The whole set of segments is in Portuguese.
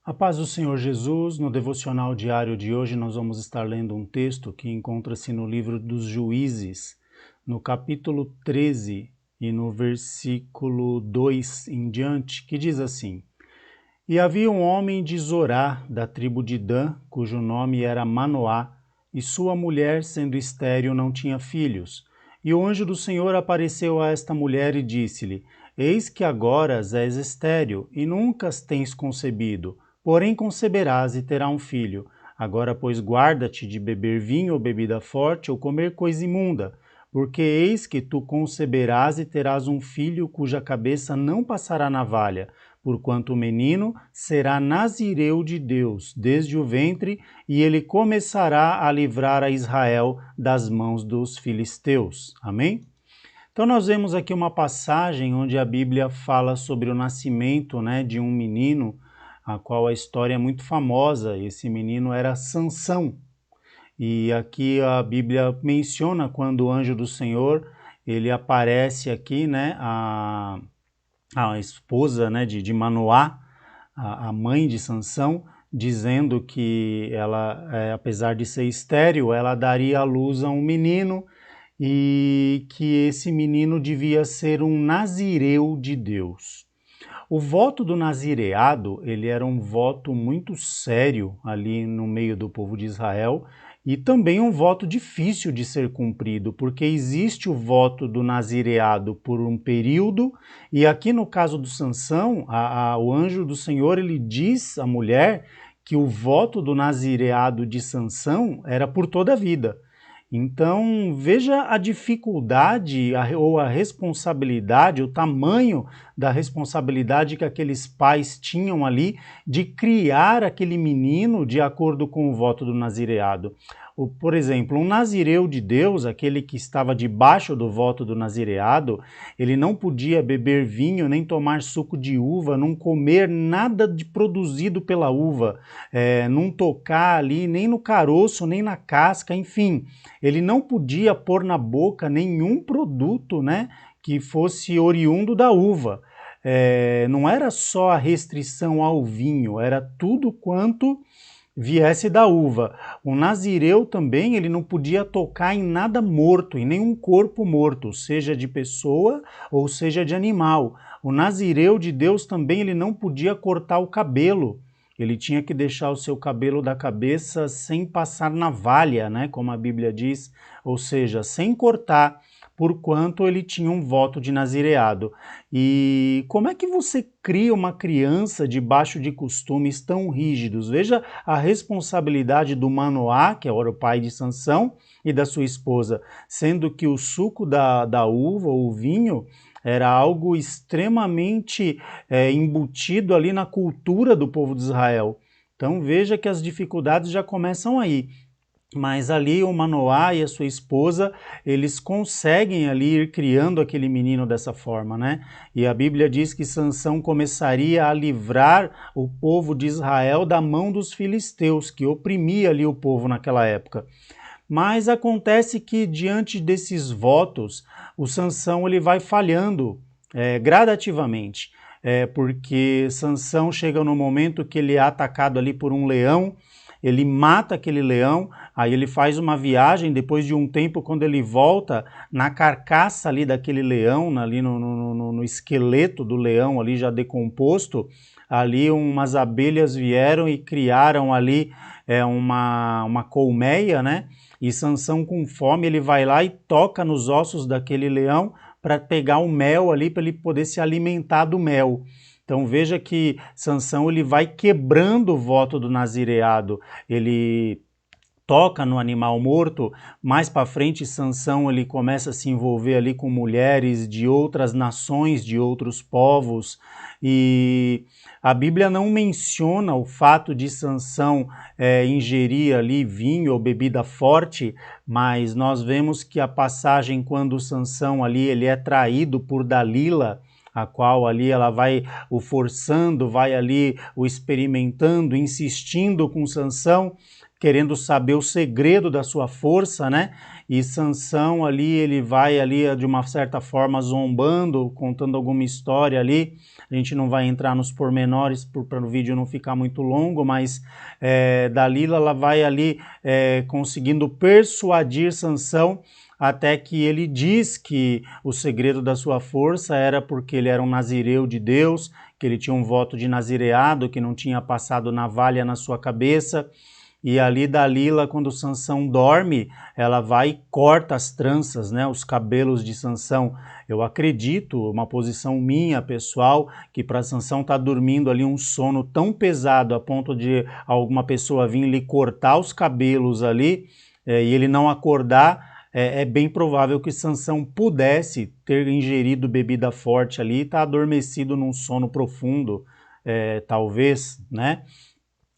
A paz do Senhor Jesus, no devocional diário de hoje nós vamos estar lendo um texto que encontra-se no livro dos Juízes, no capítulo 13 e no versículo 2 em diante, que diz assim: E havia um homem de Zorá, da tribo de Dan, cujo nome era Manoá, e sua mulher, sendo estéril, não tinha filhos. E o anjo do Senhor apareceu a esta mulher e disse-lhe: Eis que agora és estéril, e nunca tens concebido, porém conceberás e terá um filho. Agora, pois, guarda-te de beber vinho ou bebida forte, ou comer coisa imunda, porque eis que tu conceberás e terás um filho cuja cabeça não passará navalha, porquanto o menino será nazireu de Deus desde o ventre, e ele começará a livrar a Israel das mãos dos filisteus. Amém? Então nós vemos aqui uma passagem onde a Bíblia fala sobre o nascimento, de um menino, a qual a história é muito famosa. Esse menino era Sansão. E aqui a Bíblia menciona quando o anjo do Senhor, ele aparece aqui, a esposa, de Manoá, a mãe de Sansão, dizendo que ela, apesar de ser estéril, ela daria à luz a um menino e que esse menino devia ser um nazireu de Deus. O voto do nazireado, ele era um voto muito sério ali no meio do povo de Israel, e também um voto difícil de ser cumprido, porque existe o voto do nazireado por um período, e aqui no caso do Sansão, o anjo do Senhor, ele diz à mulher que o voto do nazireado de Sansão era por toda a vida. Então, veja a dificuldade ou a responsabilidade, o tamanho da responsabilidade que aqueles pais tinham ali de criar aquele menino de acordo com o voto do nazireado. Por exemplo, um nazireu de Deus, aquele que estava debaixo do voto do nazireado, ele não podia beber vinho, nem tomar suco de uva, não comer nada produzido pela uva, não tocar ali nem no caroço, nem na casca, enfim. Ele não podia pôr na boca nenhum produto, que fosse oriundo da uva. Não era só a restrição ao vinho, era tudo quanto viesse da uva. O nazireu também, ele não podia tocar em nada morto, em nenhum corpo morto, seja de pessoa ou seja de animal. O nazireu de Deus também, ele não podia cortar o cabelo. Ele tinha que deixar o seu cabelo da cabeça sem passar navalha, como a Bíblia diz, ou seja, sem cortar, porquanto ele tinha um voto de nazireado. E como é que você cria uma criança debaixo de costumes tão rígidos? Veja a responsabilidade do Manoá, que era o pai de Sansão, e da sua esposa, sendo que o suco da uva, ou o vinho, era algo extremamente embutido ali na cultura do povo de Israel. Então veja que as dificuldades já começam aí. Mas ali o Manoá e a sua esposa, eles conseguem ali ir criando aquele menino dessa forma, E a Bíblia diz que Sansão começaria a livrar o povo de Israel da mão dos filisteus, que oprimia ali o povo naquela época. Mas acontece que diante desses votos, o Sansão ele vai falhando gradativamente, porque Sansão chega no momento que ele é atacado ali por um leão, ele mata aquele leão, aí ele faz uma viagem, depois de um tempo, quando ele volta, na carcaça ali daquele leão, ali no esqueleto do leão ali já decomposto, ali umas abelhas vieram e criaram ali uma colmeia, E Sansão, com fome, ele vai lá e toca nos ossos daquele leão para pegar o mel ali, para ele poder se alimentar do mel. Então veja que Sansão ele vai quebrando o voto do nazireado, ele toca no animal morto. Mais para frente, Sansão ele começa a se envolver ali com mulheres de outras nações, de outros povos, e a Bíblia não menciona o fato de Sansão ingerir ali vinho ou bebida forte, mas nós vemos que a passagem quando Sansão ali ele é traído por Dalila, a qual ali ela vai o forçando, vai ali o experimentando, insistindo com Sansão, querendo saber o segredo da sua força, e Sansão ali, ele vai ali de uma certa forma zombando, contando alguma história ali. A gente não vai entrar nos pormenores para o vídeo não ficar muito longo, mas Dalila ela vai ali conseguindo persuadir Sansão, até que ele diz que o segredo da sua força era porque ele era um nazireu de Deus, que ele tinha um voto de nazireado, que não tinha passado navalha na sua cabeça. E ali Dalila, quando Sansão dorme, ela vai e corta as tranças, né, os cabelos de Sansão. Eu acredito, uma posição minha, pessoal, que para Sansão estar dormindo ali um sono tão pesado a ponto de alguma pessoa vir lhe cortar os cabelos ali, e ele não acordar, é bem provável que Sansão pudesse ter ingerido bebida forte ali e estar adormecido num sono profundo, talvez, né?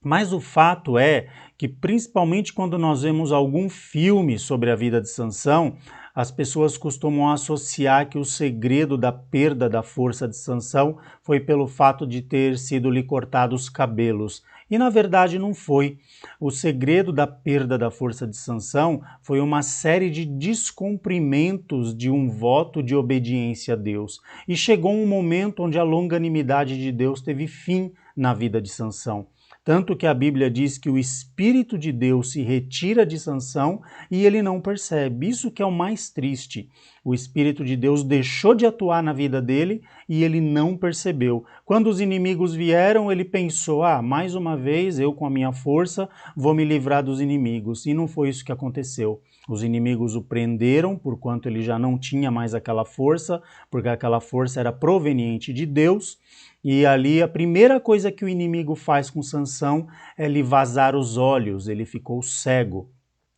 Mas o fato é que, principalmente quando nós vemos algum filme sobre a vida de Sansão, as pessoas costumam associar que o segredo da perda da força de Sansão foi pelo fato de ter sido lhe cortados os cabelos. E na verdade não foi. O segredo da perda da força de Sansão foi uma série de descumprimentos de um voto de obediência a Deus. E chegou um momento onde a longanimidade de Deus teve fim na vida de Sansão. Tanto que a Bíblia diz que o Espírito de Deus se retira de Sansão e ele não percebe. Isso que é o mais triste. O Espírito de Deus deixou de atuar na vida dele e ele não percebeu. Quando os inimigos vieram, ele pensou, mais uma vez eu com a minha força vou me livrar dos inimigos. E não foi isso que aconteceu. Os inimigos o prenderam, porquanto ele já não tinha mais aquela força, porque aquela força era proveniente de Deus. E ali a primeira coisa que o inimigo faz com Sansão é lhe vazar os olhos, ele ficou cego.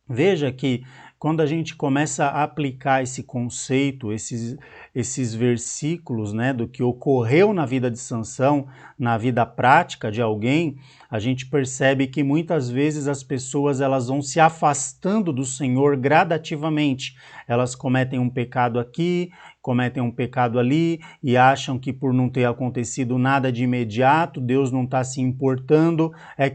Veja que quando a gente começa a aplicar esse conceito, esses versículos, né, do que ocorreu na vida de Sansão, na vida prática de alguém, a gente percebe que muitas vezes as pessoas elas vão se afastando do Senhor gradativamente. Elas cometem um pecado aqui, cometem um pecado ali e acham que por não ter acontecido nada de imediato, Deus não está se importando,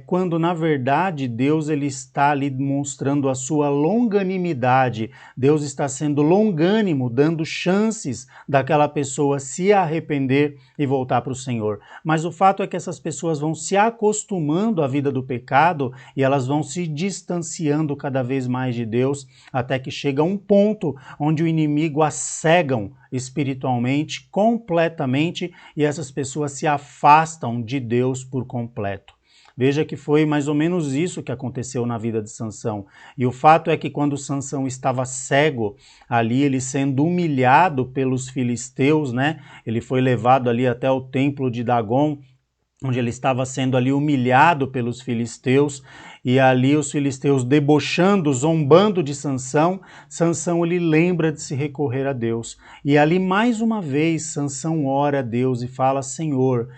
quando na verdade Deus ele está ali mostrando a sua longanimidade, Deus está sendo longânimo, dando chances daquela pessoa se arrepender e voltar para o Senhor. Mas o fato é que essas pessoas vão se acostumando à vida do pecado e elas vão se distanciando cada vez mais de Deus, até que chega um ponto onde o inimigo as cegam espiritualmente, completamente, e essas pessoas se afastam de Deus por completo. Veja que foi mais ou menos isso que aconteceu na vida de Sansão. E o fato é que quando Sansão estava cego, ali ele sendo humilhado pelos filisteus, né? Ele foi levado ali até o templo de Dagon, onde ele estava sendo ali humilhado pelos filisteus, e ali os filisteus debochando, zombando de Sansão, Sansão ele lembra de se recorrer a Deus. E ali mais uma vez Sansão ora a Deus e fala, Senhor,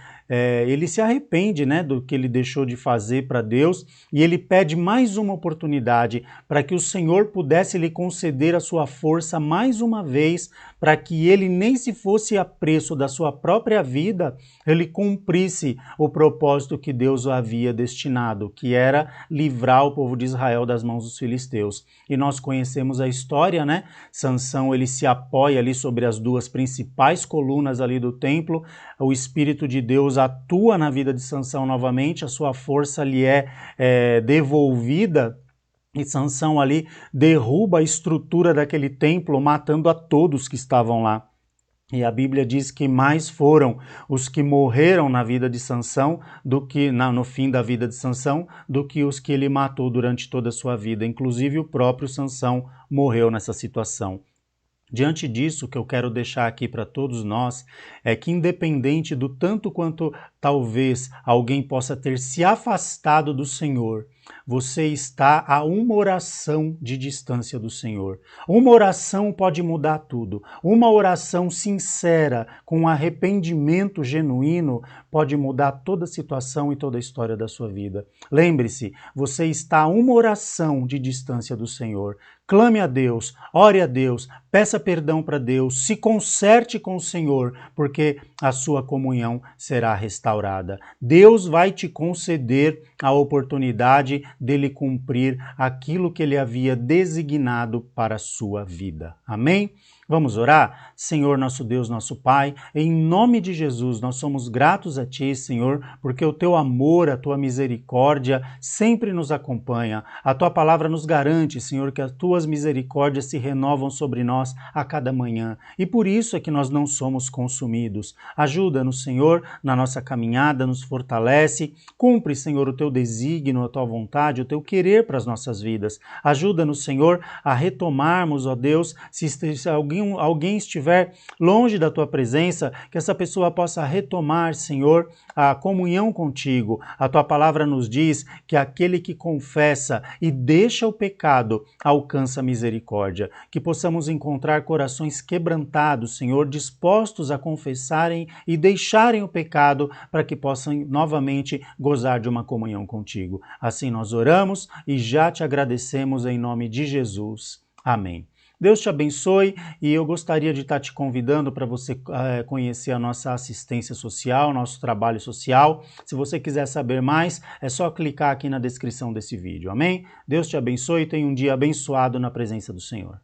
ele se arrepende, né, do que ele deixou de fazer para Deus e ele pede mais uma oportunidade para que o Senhor pudesse lhe conceder a sua força mais uma vez, para que ele nem se fosse a preço da sua própria vida, ele cumprisse o propósito que Deus o havia destinado, que era livrar o povo de Israel das mãos dos filisteus. E nós conhecemos a história, né? Sansão ele se apoia ali sobre as duas principais colunas ali do templo, o Espírito de Deus atua na vida de Sansão novamente, a sua força lhe é devolvida, e Sansão ali derruba a estrutura daquele templo, matando a todos que estavam lá. E a Bíblia diz que mais foram os que morreram na vida de Sansão, no fim da vida de Sansão, do que os que ele matou durante toda a sua vida. Inclusive o próprio Sansão morreu nessa situação. Diante disso, o que eu quero deixar aqui para todos nós é que, independente do tanto quanto talvez alguém possa ter se afastado do Senhor, você está a uma oração de distância do Senhor. Uma oração pode mudar tudo. Uma oração sincera, com arrependimento genuíno, pode mudar toda a situação e toda a história da sua vida. Lembre-se, você está a uma oração de distância do Senhor. Clame a Deus, ore a Deus, peça perdão para Deus, se conserte com o Senhor, porque a sua comunhão será restaurada. Deus vai te conceder a oportunidade oportunidade dele cumprir aquilo que ele havia designado para a sua vida. Amém? Vamos orar? Senhor, nosso Deus, nosso Pai, em nome de Jesus, nós somos gratos a Ti, Senhor, porque o Teu amor, a Tua misericórdia sempre nos acompanha. A Tua palavra nos garante, Senhor, que as Tuas misericórdias se renovam sobre nós a cada manhã. E por isso é que nós não somos consumidos. Ajuda-nos, Senhor, na nossa caminhada, nos fortalece. Cumpre, Senhor, o Teu desígnio, a Tua vontade, o Teu querer para as nossas vidas. Ajuda-nos, Senhor, a retomarmos, ó Deus, se alguém estiver longe da Tua presença, que essa pessoa possa retomar, Senhor, a comunhão contigo. A Tua palavra nos diz que aquele que confessa e deixa o pecado alcança a misericórdia. Que possamos encontrar corações quebrantados, Senhor, dispostos a confessarem e deixarem o pecado para que possam novamente gozar de uma comunhão contigo. Assim nós oramos e já te agradecemos em nome de Jesus. Amém. Deus te abençoe e eu gostaria de estar te convidando para você conhecer a nossa assistência social, nosso trabalho social. Se você quiser saber mais, é só clicar aqui na descrição desse vídeo. Amém? Deus te abençoe e tenha um dia abençoado na presença do Senhor.